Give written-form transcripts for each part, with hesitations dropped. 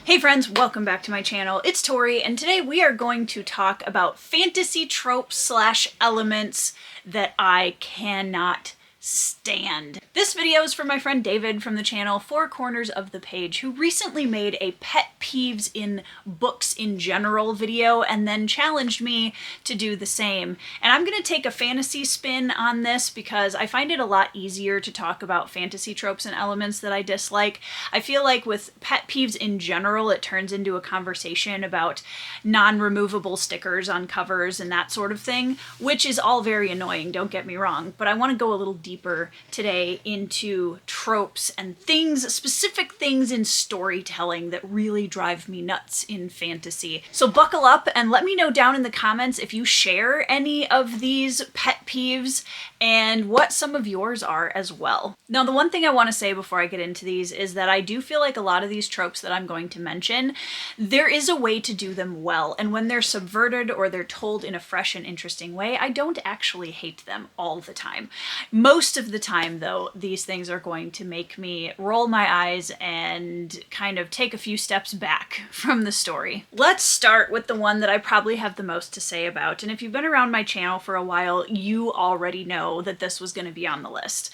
Hey friends, welcome back to my channel. It's Tori, and today we are going to talk about fantasy tropes slash elements that I cannot stand. This video is from my friend David from the channel Four Corners of the Page, who recently made a pet peeves in books in general video and then challenged me to do the same. And I'm going to take a fantasy spin on this because I find it a lot easier to talk about fantasy tropes and elements that I dislike. I feel like with pet peeves in general, it turns into a conversation about non-removable stickers on covers and that sort of thing, which is all very annoying, don't get me wrong, but I want to go a little deeper today into tropes and things, specific things in storytelling that really drive me nuts in fantasy. So buckle up and let me know down in the comments if you share any of these pet peeves and what some of yours are as well. Now, the one thing I want to say before I get into these is that I do feel like a lot of these tropes that I'm going to mention, there is a way to do them well, and when they're subverted or they're told in a fresh and interesting way, I don't actually hate them all the time. Most of the time, though, these things are going to make me roll my eyes and kind of take a few steps back from the story. Let's start with the one that I probably have the most to say about, and if you've been around my channel for a while, you already know that this was going to be on the list.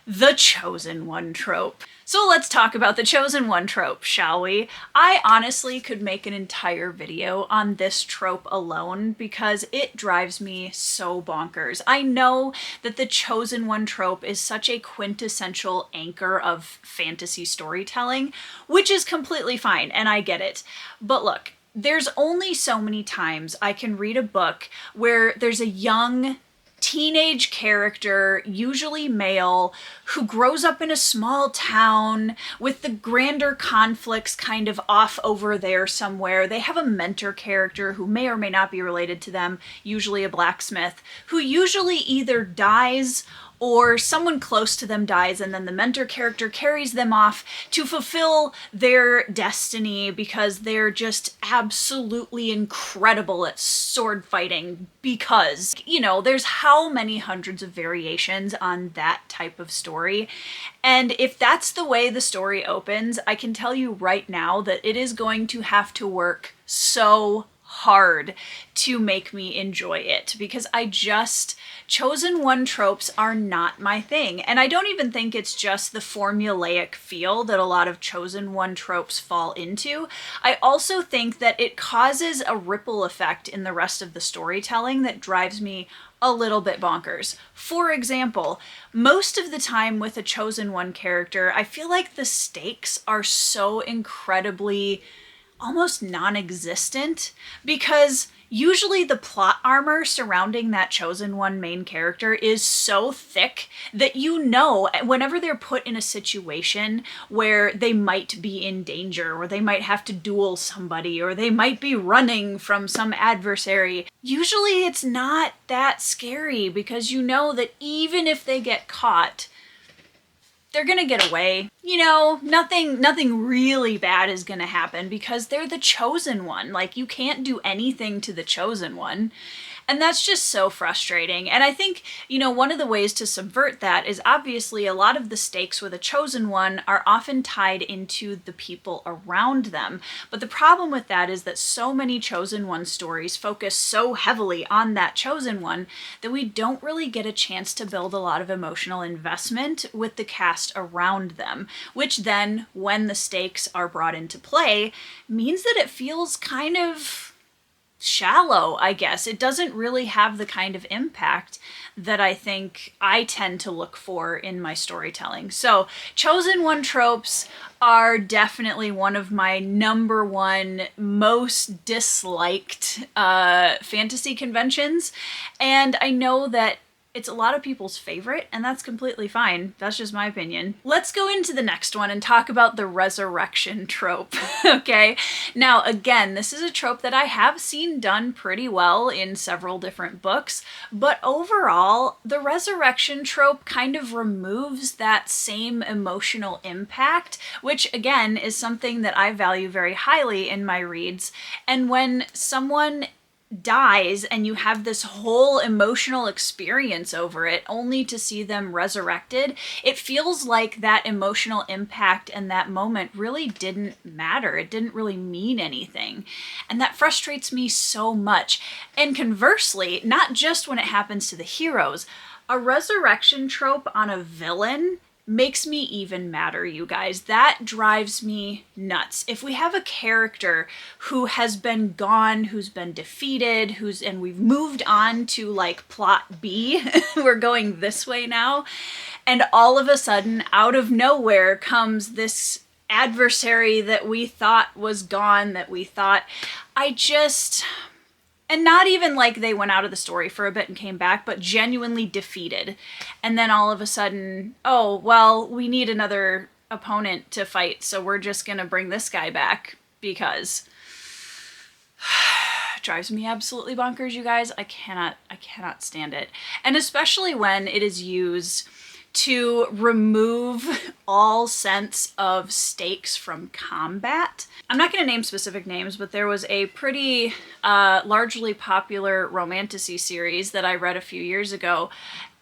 The Chosen One trope. So let's talk about the Chosen One trope, shall we? I honestly could make an entire video on this trope alone because it drives me so bonkers. I know that the Chosen One trope is such a quintessential anchor of fantasy storytelling, which is completely fine, and I get it. But look, there's only so many times I can read a book where there's a young teenage character, usually male, who grows up in a small town with the grander conflicts kind of off over there somewhere. They have a mentor character who may or may not be related to them, usually a blacksmith, who usually either dies or someone close to them dies, and then the mentor character carries them off to fulfill their destiny because they're just absolutely incredible at sword fighting because, you know, there's how many hundreds of variations on that type of story. And if that's the way the story opens, I can tell you right now that it is going to have to work so hard to make me enjoy it because Chosen One tropes are not my thing. And I don't even think it's just the formulaic feel that a lot of Chosen One tropes fall into. I also think that it causes a ripple effect in the rest of the storytelling that drives me a little bit bonkers. For example, most of the time with a Chosen One character, I feel like the stakes are so incredibly almost non-existent because usually the plot armor surrounding that Chosen One main character is so thick that you know whenever they're put in a situation where they might be in danger or they might have to duel somebody or they might be running from some adversary, usually it's not that scary because you know that even if they get caught, they're gonna get away. You know, nothing really bad is gonna happen because they're the Chosen One. Like, you can't do anything to the Chosen One. And that's just so frustrating. And I think, you know, one of the ways to subvert that is obviously a lot of the stakes with a Chosen One are often tied into the people around them. But the problem with that is that so many Chosen One stories focus so heavily on that Chosen One that we don't really get a chance to build a lot of emotional investment with the cast around them, which then, when the stakes are brought into play, means that it feels kind of shallow, I guess. It doesn't really have the kind of impact that I think I tend to look for in my storytelling. So Chosen One tropes are definitely one of my number one most disliked fantasy conventions. And I know that it's a lot of people's favorite, and that's completely fine. That's just my opinion. Let's go into the next one and talk about the resurrection trope, okay? Now, again, this is a trope that I have seen done pretty well in several different books, but overall, the resurrection trope kind of removes that same emotional impact, which, again, is something that I value very highly in my reads. And when someone dies and you have this whole emotional experience over it only to see them resurrected, it feels like that emotional impact and that moment really didn't matter. It didn't really mean anything. And that frustrates me so much. And conversely, not just when it happens to the heroes, a resurrection trope on a villain makes me even madder, you guys. That drives me nuts. If we have a character who has been gone, who's been defeated, and we've moved on to like plot B, we're going this way now, and all of a sudden, out of nowhere comes this adversary that we thought was gone, and not even like they went out of the story for a bit and came back, but genuinely defeated. And then all of a sudden, oh, well, we need another opponent to fight, so we're just gonna bring this guy back because it drives me absolutely bonkers, you guys. I cannot stand it. And especially when it is used to remove all sense of stakes from combat. I'm not going to name specific names, but there was a pretty largely popular romantasy series that I read a few years ago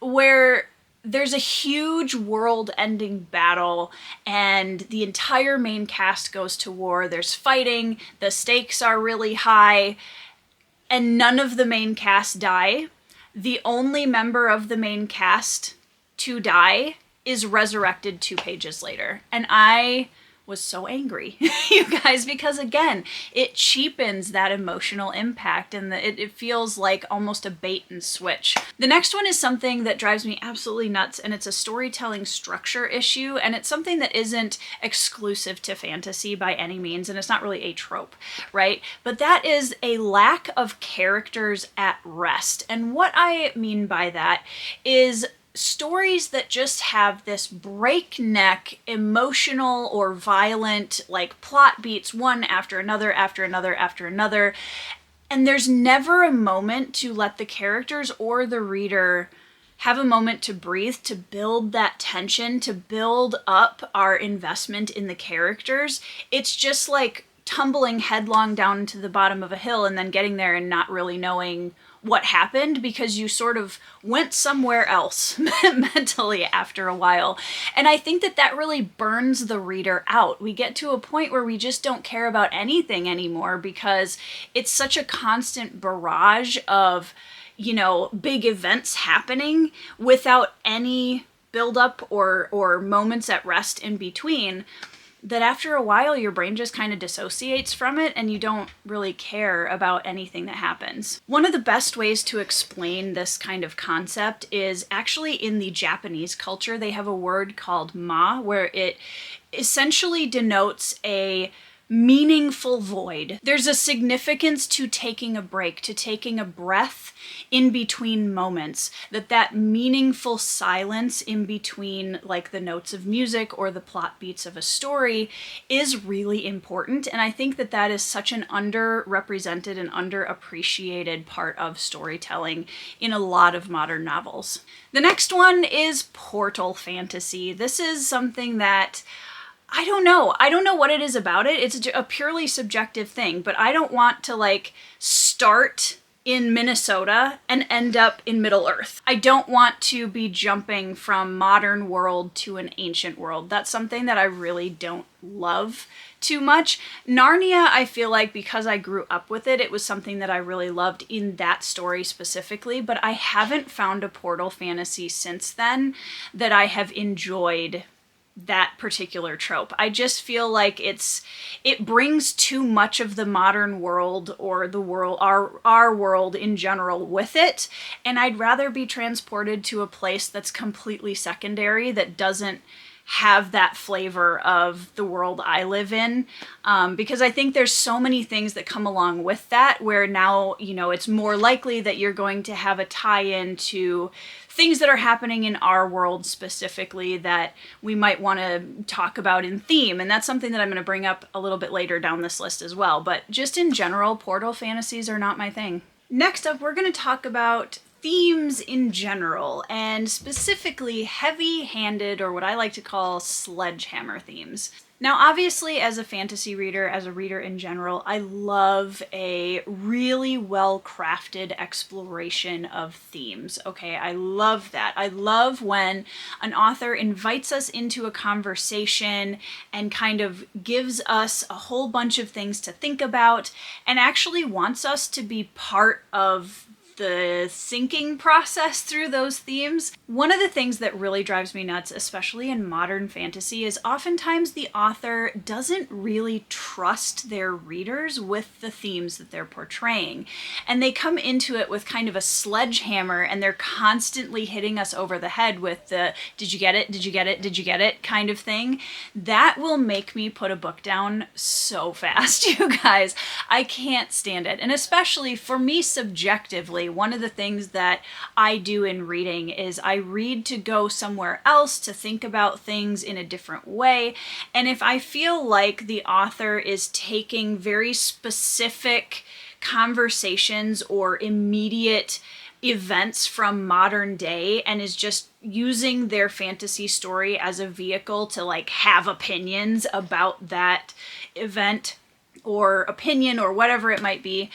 where there's a huge world-ending battle and the entire main cast goes to war. There's fighting, the stakes are really high, and none of the main cast die. The only member of the main cast to die is resurrected 2 pages later. And I was so angry, you guys, because again, it cheapens that emotional impact and it feels like almost a bait and switch. The next one is something that drives me absolutely nuts, and it's a storytelling structure issue, and it's something that isn't exclusive to fantasy by any means, and it's not really a trope, right? But that is a lack of characters at rest. And what I mean by that is stories that just have this breakneck emotional or violent like plot beats, one after another after another after another, and there's never a moment to let the characters or the reader have a moment to breathe, to build that tension, to build up our investment in the characters. It's just like tumbling headlong down into the bottom of a hill and then getting there and not really knowing what happened because you sort of went somewhere else mentally after a while. And I think that that really burns the reader out. We get to a point where we just don't care about anything anymore because it's such a constant barrage of, you know, big events happening without any buildup or moments at rest in between, that after a while your brain just kind of dissociates from it and you don't really care about anything that happens. One of the best ways to explain this kind of concept is actually in the Japanese culture. They have a word called ma, where it essentially denotes a meaningful void. There's a significance to taking a break, to taking a breath in between moments, that meaningful silence in between like the notes of music or the plot beats of a story is really important. And I think that that is such an underrepresented and underappreciated part of storytelling in a lot of modern novels. The next one is portal fantasy. This is something that I don't know what it is about it. It's a purely subjective thing, but I don't want to like start in Minnesota and end up in Middle Earth. I don't want to be jumping from modern world to an ancient world. That's something that I really don't love too much. Narnia, I feel like because I grew up with it, it was something that I really loved in that story specifically, but I haven't found a portal fantasy since then that I have enjoyed that particular trope. I just feel like it brings too much of the modern world or the world, our world in general with it, and I'd rather be transported to a place that's completely secondary, that doesn't have that flavor of the world I live in, because I think there's so many things that come along with that where now, you know, it's more likely that you're going to have a tie-in to things that are happening in our world specifically that we might want to talk about in theme. And that's something that I'm going to bring up a little bit later down this list as well. But just in general, portal fantasies are not my thing. Next up, we're going to talk about themes in general, and specifically heavy-handed, or what I like to call sledgehammer themes. Now, obviously, as a fantasy reader, as a reader in general, I love a really well-crafted exploration of themes, okay? I love that. I love when an author invites us into a conversation and kind of gives us a whole bunch of things to think about and actually wants us to be part of the thinking process through those themes. One of the things that really drives me nuts, especially in modern fantasy, is oftentimes the author doesn't really trust their readers with the themes that they're portraying. And they come into it with kind of a sledgehammer and they're constantly hitting us over the head with the "did you get it? Did you get it? Did you get it?" kind of thing. That will make me put a book down so fast, you guys. I can't stand it. And especially for me subjectively, one of the things that I do in reading is I read to go somewhere else, to think about things in a different way. And if I feel like the author is taking very specific conversations or immediate events from modern day and is just using their fantasy story as a vehicle to like have opinions about that event or opinion or whatever it might be,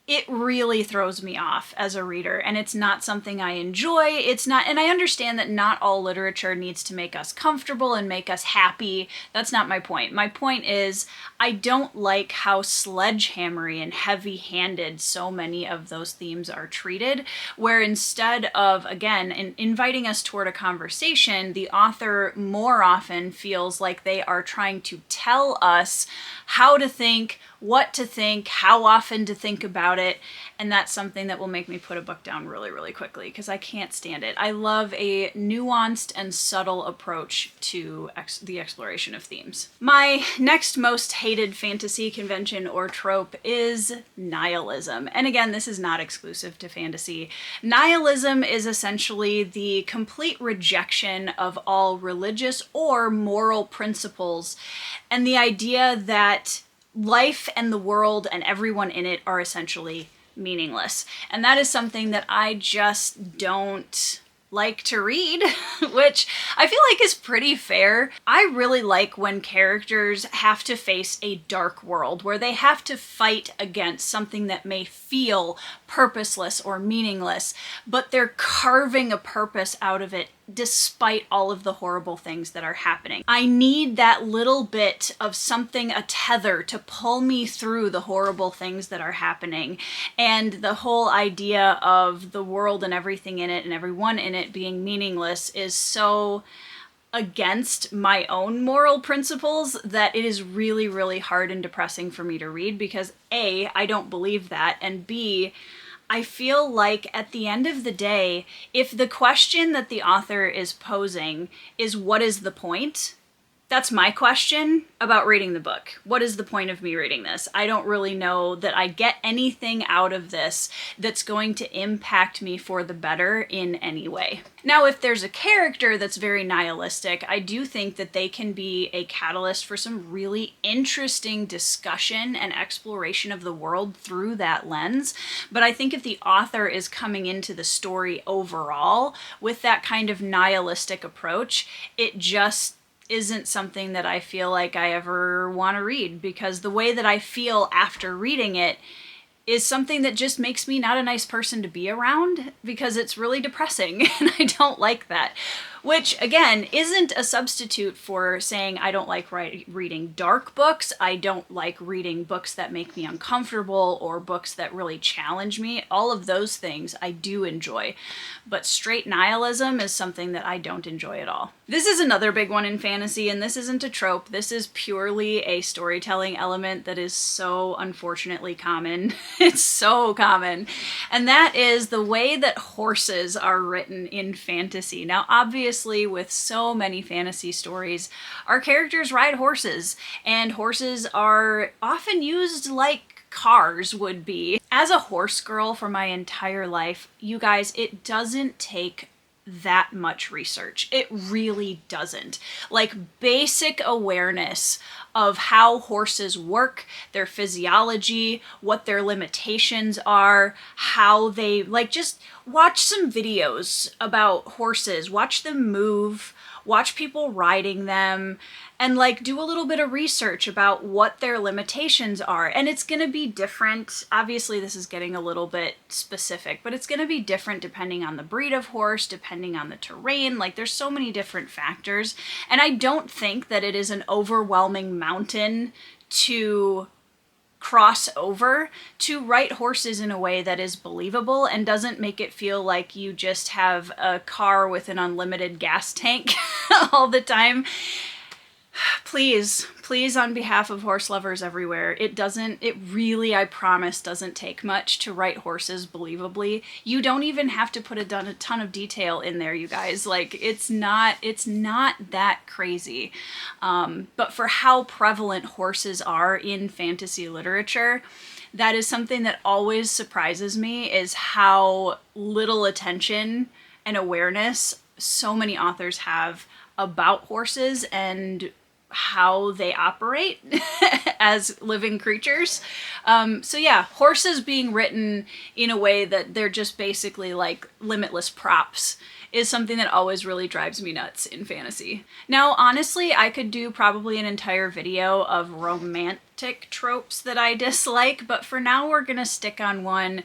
it really throws me off as a reader, and it's not something I enjoy. It's not, and I understand that not all literature needs to make us comfortable and make us happy. That's not my point. My point is, I don't like how sledgehammery and heavy-handed so many of those themes are treated, where instead of, again, inviting us toward a conversation, the author more often feels like they are trying to tell us how to think, what to think, how often to think about it, and that's something that will make me put a book down really, really quickly because I can't stand it. I love a nuanced and subtle approach to the exploration of themes. My next most hated fantasy convention or trope is nihilism. And again, this is not exclusive to fantasy. Nihilism is essentially the complete rejection of all religious or moral principles and the idea that life and the world and everyone in it are essentially meaningless. And that is something that I just don't like to read, which I feel like is pretty fair. I really like when characters have to face a dark world, where they have to fight against something that may feel purposeless or meaningless, but they're carving a purpose out of it despite all of the horrible things that are happening. I need that little bit of something, a tether, to pull me through the horrible things that are happening. And the whole idea of the world and everything in it and everyone in it being meaningless is so against my own moral principles that it is really, really hard and depressing for me to read because A, I don't believe that, and B, I feel like at the end of the day, if the question that the author is posing is what is the point? That's my question about reading the book. What is the point of me reading this? I don't really know that I get anything out of this that's going to impact me for the better in any way. Now, if there's a character that's very nihilistic, I do think that they can be a catalyst for some really interesting discussion and exploration of the world through that lens. But I think if the author is coming into the story overall with that kind of nihilistic approach, it just isn't something that I feel like I ever want to read, because the way that I feel after reading it is something that just makes me not a nice person to be around, because it's really depressing and I don't like that. Which, again, isn't a substitute for saying I don't like reading dark books, I don't like reading books that make me uncomfortable or books that really challenge me. All of those things I do enjoy, but straight nihilism is something that I don't enjoy at all. This is another big one in fantasy, and this isn't a trope. This is purely a storytelling element that is so unfortunately common. It's so common. And that is the way that horses are written in fantasy. Now, obviously, with so many fantasy stories, our characters ride horses, and horses are often used like cars would be. As a horse girl for my entire life, you guys, it doesn't take that much research. It really doesn't. Like basic awareness of how horses work, their physiology, what their limitations are, how they, like, just watch some videos about horses, watch them move, watch people riding them, and like do a little bit of research about what their limitations are. And it's going to be different. Obviously, this is getting a little bit specific, but it's going to be different depending on the breed of horse, depending on the terrain. Like there's so many different factors. And I don't think that it is an overwhelming mountain to cross over to write horses in a way that is believable and doesn't make it feel like you just have a car with an unlimited gas tank all the time. Please, on behalf of horse lovers everywhere, it really, I promise, doesn't take much to write horses believably. You don't even have to put a ton of detail in there, you guys. Like, it's not that crazy. But for how prevalent horses are in fantasy literature, that is something that always surprises me, is how little attention and awareness so many authors have about horses and how they operate as living creatures. So yeah, horses being written in a way that they're just basically like limitless props is something that always really drives me nuts in fantasy. Now, honestly, I could do probably an entire video of romantic tropes that I dislike, but for now we're gonna stick on one.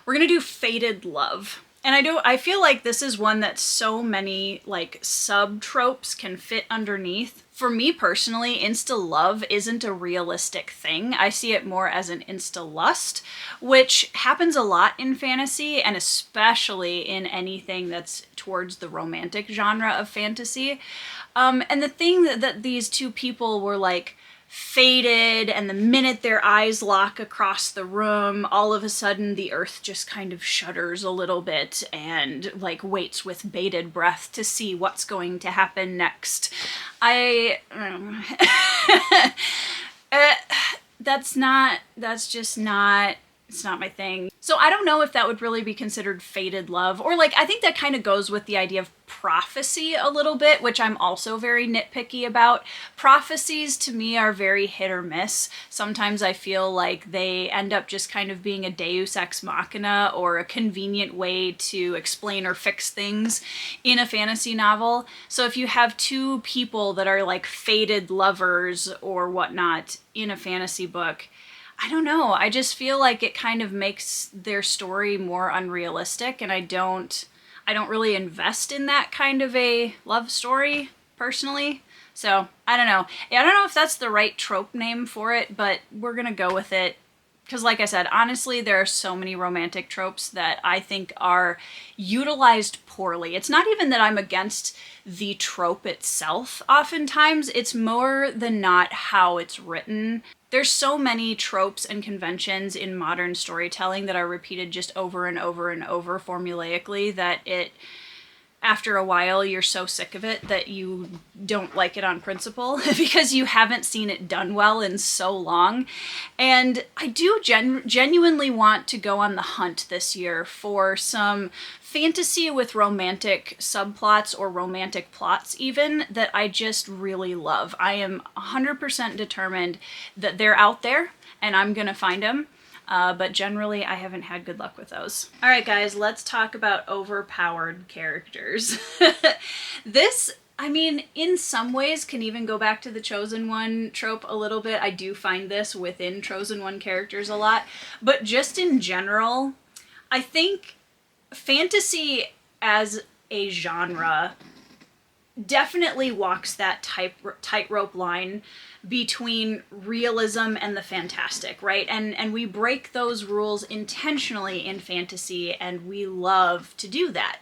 We're gonna do fated love. And I feel like this is one that so many like sub-tropes can fit underneath. For me personally, insta-love isn't a realistic thing. I see it more as an insta-lust, which happens a lot in fantasy, and especially in anything that's towards the romantic genre of fantasy. And the thing that these two people were like fated, and the minute their eyes lock across the room, all of a sudden the earth just kind of shudders a little bit and like waits with bated breath to see what's going to happen next. It's not my thing. So I don't know if that would really be considered fated love, or like, I think that kind of goes with the idea of prophecy a little bit, which I'm also very nitpicky about. Prophecies to me are very hit or miss. Sometimes I feel like they end up just kind of being a deus ex machina, or a convenient way to explain or fix things in a fantasy novel. So if you have two people that are like fated lovers or whatnot in a fantasy book, I don't know, I just feel like it kind of makes their story more unrealistic, and I don't really invest in that kind of a love story, personally. So, I don't know. I don't know if that's the right trope name for it, but we're gonna go with it. Because like I said, honestly, there are so many romantic tropes that I think are utilized poorly. It's not even that I'm against the trope itself oftentimes, it's more than not how it's written. There's so many tropes and conventions in modern storytelling that are repeated just over and over and over formulaically that after a while, you're so sick of it that you don't like it on principle because you haven't seen it done well in so long. And I do genuinely want to go on the hunt this year for some fantasy with romantic subplots, or romantic plots even, that I just really love. I am 100% determined that they're out there and I'm gonna find them. But generally, I haven't had good luck with those. All right, guys, let's talk about overpowered characters. This, I mean, in some ways can even go back to the Chosen One trope a little bit. I do find this within Chosen One characters a lot. But just in general, I think fantasy as a genre definitely walks that tightrope line between realism and the fantastic, right? And we break those rules intentionally in fantasy, and we love to do that.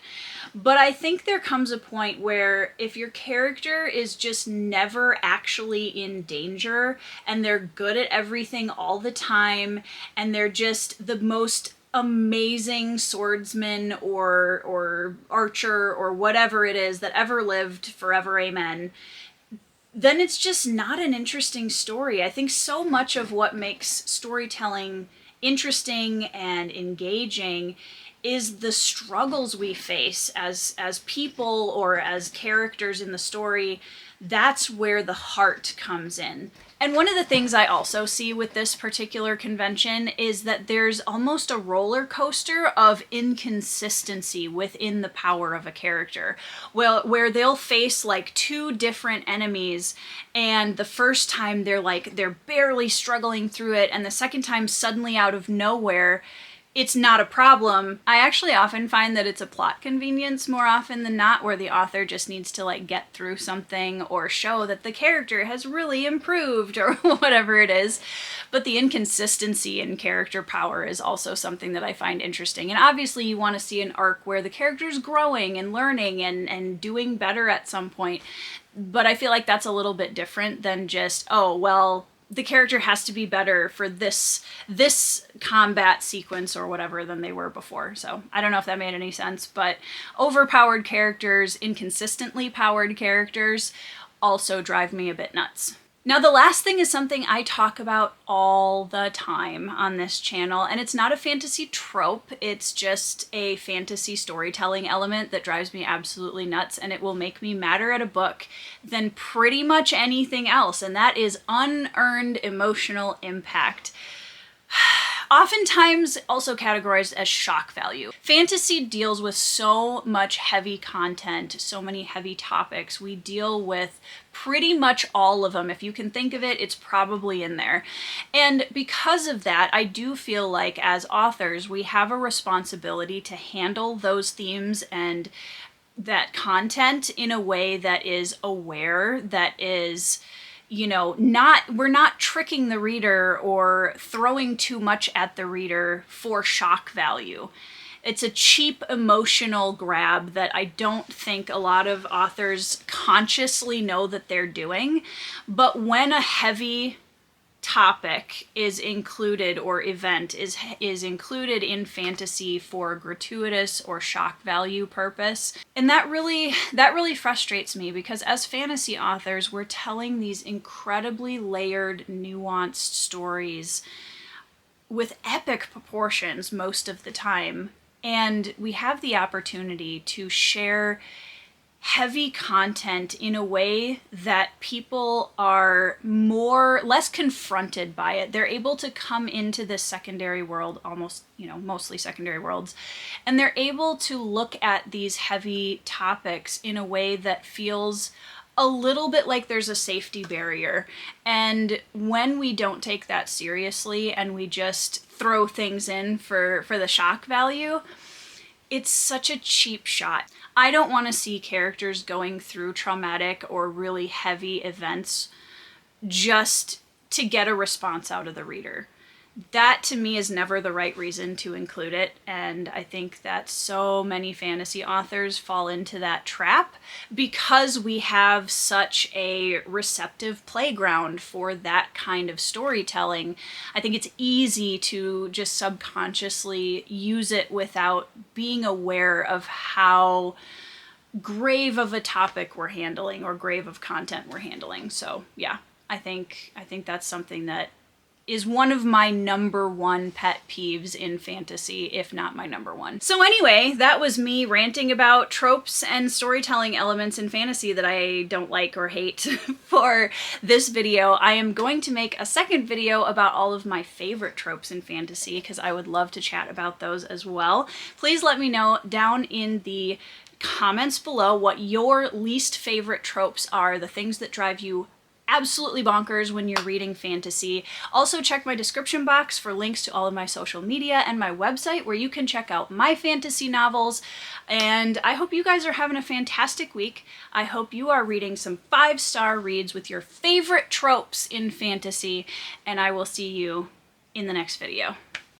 But I think there comes a point where if your character is just never actually in danger, and they're good at everything all the time, and they're just the most amazing swordsman or archer or whatever it is that ever lived, forever amen, then it's just not an interesting story. I think so much of what makes storytelling interesting and engaging is the struggles we face as people or as characters in the story. That's where the heart comes in. And one of the things I also see with this particular convention is that there's almost a roller coaster of inconsistency within the power of a character. Well, where they'll face like two different enemies, and the first time they're barely struggling through it, and the second time suddenly out of nowhere it's not a problem. I actually often find that it's a plot convenience more often than not, where the author just needs to like get through something or show that the character has really improved or whatever it is. But the inconsistency in character power is also something that I find interesting. And obviously you want to see an arc where the character's growing and learning and doing better at some point. But I feel like that's a little bit different than just, oh, well, the character has to be better for this combat sequence or whatever than they were before. So I don't know if that made any sense, but overpowered characters, inconsistently powered characters also drive me a bit nuts. Now, the last thing is something I talk about all the time on this channel, and it's not a fantasy trope, it's just a fantasy storytelling element that drives me absolutely nuts, and it will make me madder at a book than pretty much anything else, and that is unearned emotional impact. Oftentimes also categorized as shock value. Fantasy deals with so much heavy content, so many heavy topics. We deal with pretty much all of them. If you can think of it, it's probably in there. And because of that, I do feel like as authors, we have a responsibility to handle those themes and that content in a way that is aware, that is, you know, we're not tricking the reader or throwing too much at the reader for shock value. It's a cheap emotional grab that I don't think a lot of authors consciously know that they're doing. But when a heavy topic is included or event is included in fantasy for gratuitous or shock value purpose, and that really frustrates me, because as fantasy authors we're telling these incredibly layered, nuanced stories with epic proportions most of the time, and we have the opportunity to share heavy content in a way that people are less confronted by it. They're able to come into this secondary world, mostly secondary worlds, and they're able to look at these heavy topics in a way that feels a little bit like there's a safety barrier. And when we don't take that seriously and we just throw things in for the shock value, it's such a cheap shot. I don't want to see characters going through traumatic or really heavy events just to get a response out of the reader. That to me is never the right reason to include it, and I think that so many fantasy authors fall into that trap because we have such a receptive playground for that kind of storytelling. I think it's easy to just subconsciously use it without being aware of how grave of a topic we're handling or grave of content we're handling. So yeah, I think that's something that is one of my number one pet peeves in fantasy, if not my number one. So anyway, that was me ranting about tropes and storytelling elements in fantasy that I don't like or hate for this video. I am going to make a second video about all of my favorite tropes in fantasy, because I would love to chat about those as well. Please let me know down in the comments below what your least favorite tropes are, the things that drive you absolutely bonkers when you're reading fantasy. Also check my description box for links to all of my social media and my website where you can check out my fantasy novels. And I hope you guys are having a fantastic week. I hope you are reading some 5-star reads with your favorite tropes in fantasy, and I will see you in the next video.